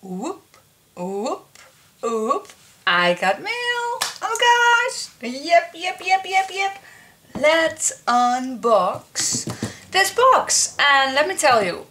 Whoop, whoop, whoop. I got mail. Oh gosh. Yep. Let's unbox this box. And let me tell you,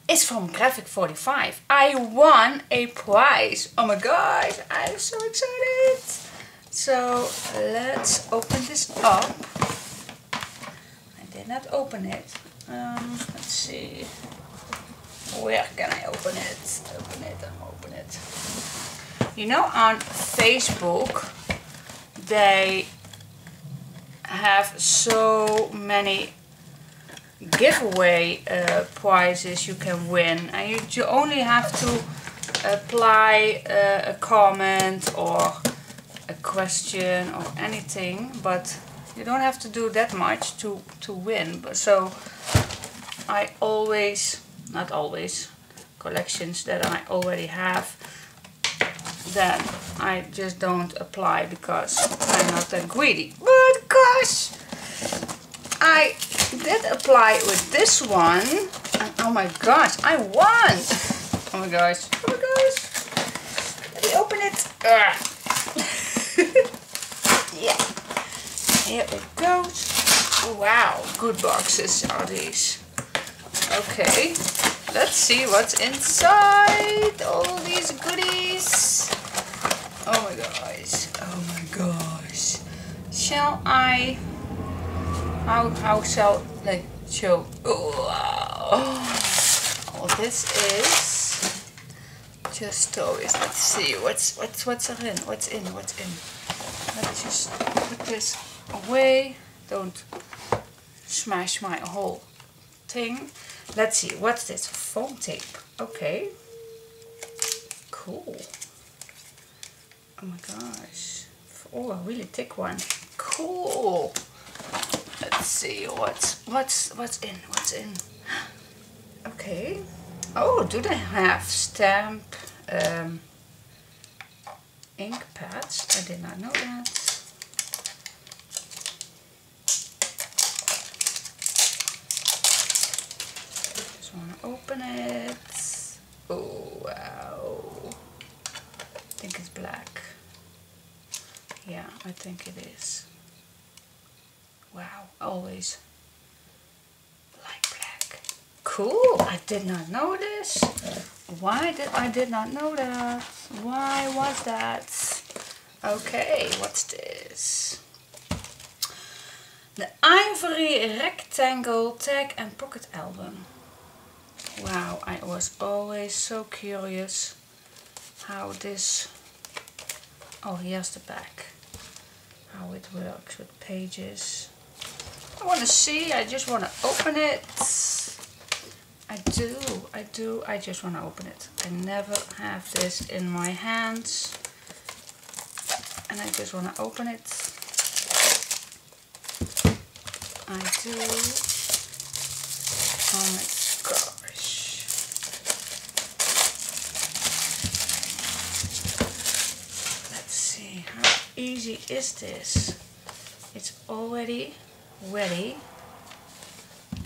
it's from Graphic 45. I won a prize. Oh my gosh, I'm so excited. So let's open this up. I did not open it. Let's see. Where can I open it? Open it. You know, on Facebook, they have so many giveaway prizes you can win, and you only have to apply a comment or a question or anything, but you don't have to do that much to win. But so I always, not always, collections that I already have, then I just don't apply because I'm not that greedy. But gosh, I did apply with this one, and oh my gosh, I won! Oh my gosh, let me open it. Yeah, here it goes. Wow, good boxes are these. Okay, let's see what's inside all these goodies. Oh my gosh, shall I, how shall I show? Oh, this is just toys. Let's see what's in. What's in? Let's just put this away. Don't smash my whole thing. Let's see, what's this? Foam tape. Okay. Cool. Oh my gosh. Oh, a really thick one. Cool. Let's see what's in. Okay. Oh, do they have stamp ink pads? I did not know that. Just want to open it. Oh wow. I think it's black. Yeah, I think it is. Wow, always like black. Cool, I did not know this. Why did I not know that? Why was that? Okay, what's this? The Ivory Rectangle Tag and Pocket Album. Wow, I was always so curious how this... Oh, here's the back. How it works with pages. I want to see, I just want to open it. I just want to open it. I never have this in my hands. And I just want to open it. I do. Oh my gosh. Let's see, how easy is this? It's already ready.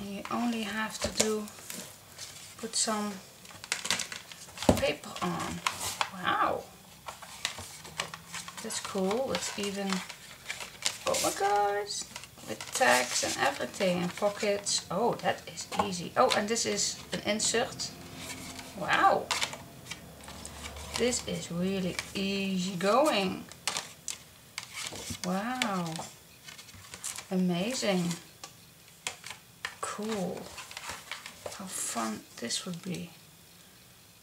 And you only have to put some paper on. Wow. That's cool. It's even, oh my gosh, with tags and everything and pockets. Oh, that is easy. Oh, and this is an insert. Wow. This is really easy going. Wow. Amazing. Cool. How fun this would be.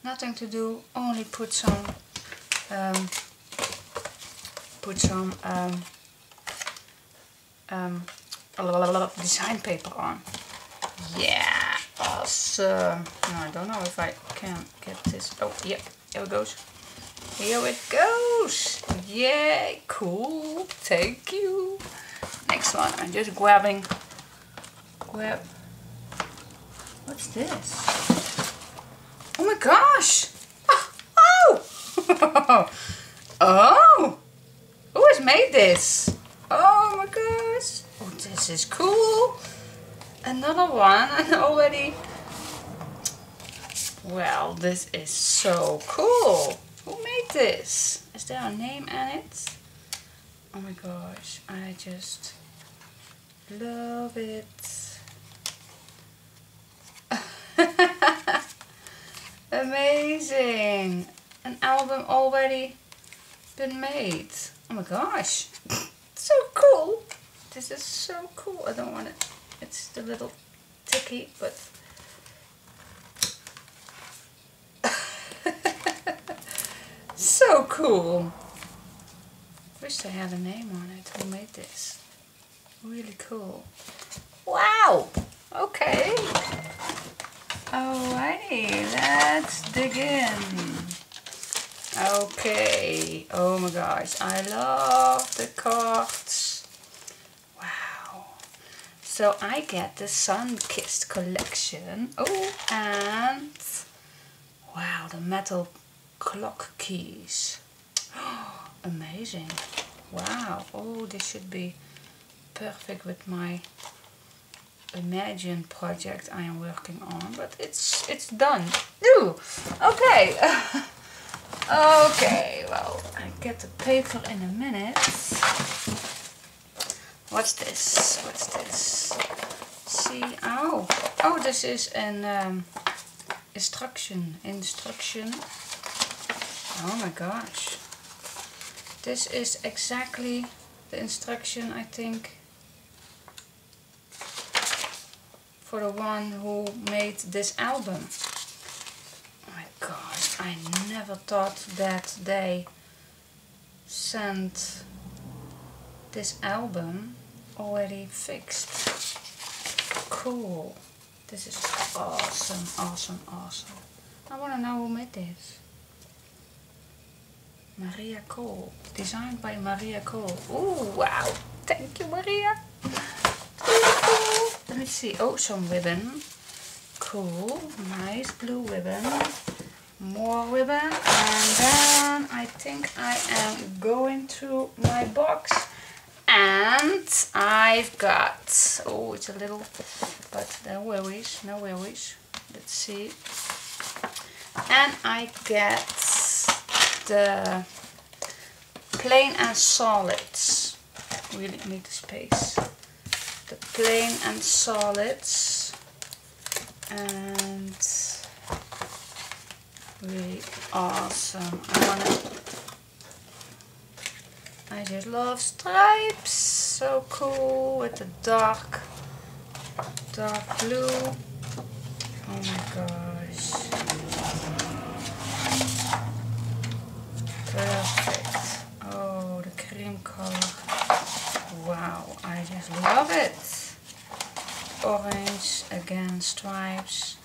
Nothing to do, only put some design paper on. Yeah, awesome. No, I don't know if I can get this. Oh, yeah, here it goes. Here it goes. Yay, cool. Thank you. Next one, I'm just grab. What's this? Oh my gosh! Oh! Oh! Who has made this? Oh my gosh! Oh, this is cool! Another one, and already Well, this is so cool. Who made this? Is there a name on it? Oh my gosh, I just love it. Amazing. An album already been made. Oh my gosh. So cool. This is so cool. I don't want it. It's a little ticky, but so cool. Wish they had a name on it. Who made this? Really cool. Wow. Okay. Alrighty, let's dig in. Okay. Oh my gosh, I love the cards. Wow. So I get the Sun-Kissed collection. Oh, and wow, the metal clock keys. Amazing. Wow. Oh, this should be perfect with my Imagine project I am working on, but it's done. Ooh, okay. Okay, well, I get the paper in a minute. What's this? What's this? See, oh, this is an instruction. Oh my gosh. This is exactly the instruction, I think, for the one who made this album. Oh my gosh, I never thought that they sent this album already fixed. Cool. This is awesome, awesome, awesome. I want to know who made this. Maria Cole. Designed by Maria Cole. Ooh, wow. Thank you, Maria. Cool. Let me see. Oh, some ribbon. Cool. Nice blue ribbon. More ribbon. And then I think I am going through my box. And I've got... Oh, it's a little... But no worries. No worries. Let's see. And I get the plain and solids. Really need the space. The plain and solids, and really awesome. I just love stripes. So cool with the dark blue. Oh my gosh. Perfect. Oh, the cream color. Wow, I just love it. Orange, again, stripes.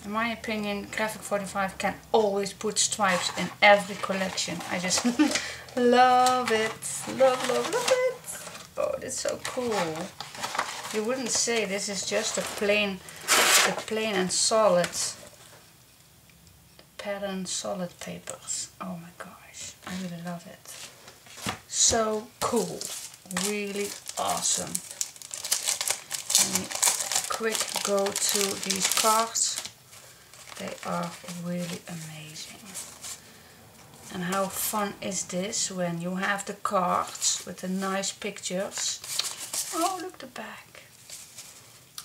In my opinion, Graphic 45 can always put stripes in every collection. I just love it. Love, love, love it. Oh, that's so cool. You wouldn't say this is just the plain and solid pattern solid papers. Oh my gosh, I really love it. So cool, really awesome. Let me quick go to these cards. They are really amazing. And how fun is this when you have the cards with the nice pictures. Oh, look the back.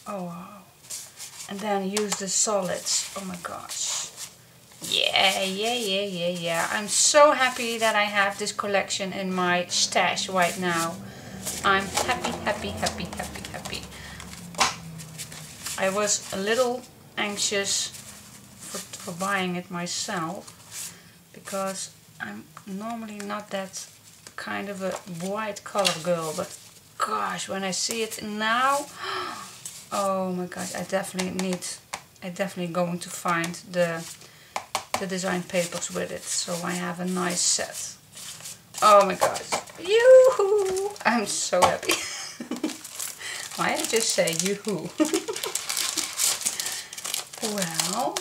Oh wow. And then use the solids. Oh my gosh. Yeah. I'm so happy that I have this collection in my stash right now. I'm happy. I was a little anxious for buying it myself, because I'm normally not that kind of a white color girl, but gosh, when I see it now, oh my gosh, I definitely going to find the design papers with it, so I have a nice set. Oh my gosh, yoo-hoo! I'm so happy. Why did I just say yoo-hoo? Well,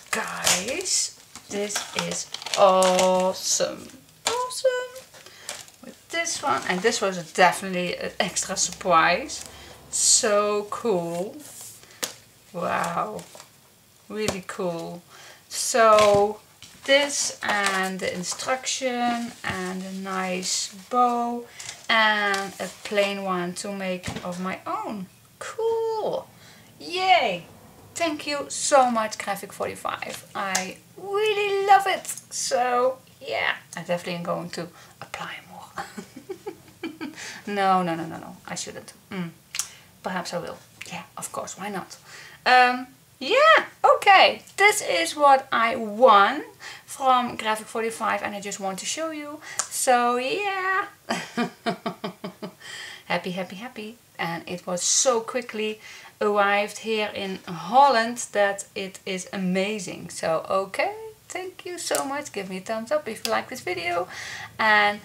guys, this is awesome. With this one, and this was definitely an extra surprise. So cool. Wow, really cool. So this and the instruction and a nice bow and a plain one to make of my own. Cool! Yay! Thank you so much, Graphic 45. I really love it. So yeah, I definitely am going to apply more. No, I shouldn't. Perhaps I will. Yeah, of course, why not? Yeah, okay. This is what I won from Graphic 45 and I just want to show you. So yeah. Happy, happy, happy. And it was so quickly arrived here in Holland that it is amazing. So okay, thank you so much. Give me a thumbs up if you like this video. And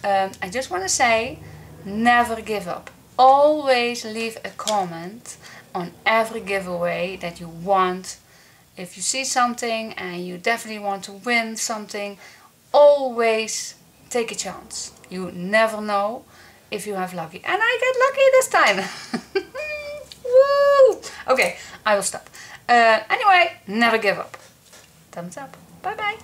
I just want to say, never give up. Always leave a comment on every giveaway that you want. If you see something and you definitely want to win something, always take a chance. You never know if you have lucky. And I get lucky this time. Woo! Okay, I will stop. Anyway, never give up. Thumbs up. Bye bye.